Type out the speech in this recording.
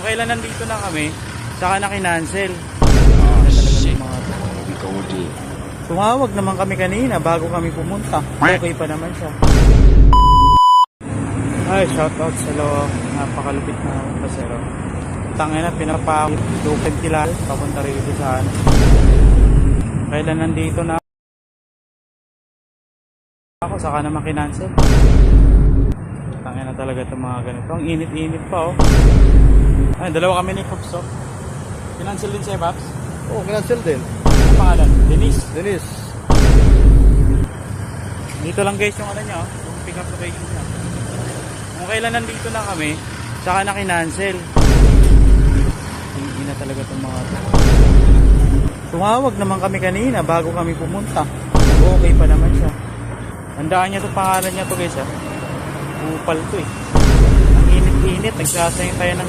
Kung kailan nandito na kami, saka na kinancel. Shit. Tumawag naman kami kanina bago kami pumunta. Okay pa naman siya. Ay, shoutout sa napakalupit na pasero. Tangina, pinapakulukin kilala. Papunta rito sa ano. Kailan nandito na ako, saka naman kinancel. Tangina talaga itong mga ganito. Ang init-init pa oh. Ay, dalawa kami ni Pops oh. Kinancel din siya, Pops? Oo, cancel din. Ano pangalan? Denise. Dennis. Dito lang guys yung ano niya oh. Yung pick up location niya. Kung kailan nandito na kami, saka na kinancel. Hindi na talaga itong mga ito. Tumawag naman kami kanina bago kami pumunta. Okay pa naman siya. Tandaan niya itong pangalan niya to guys ha. Upal to eh. Ang init-init. Nagsasayang tayo ng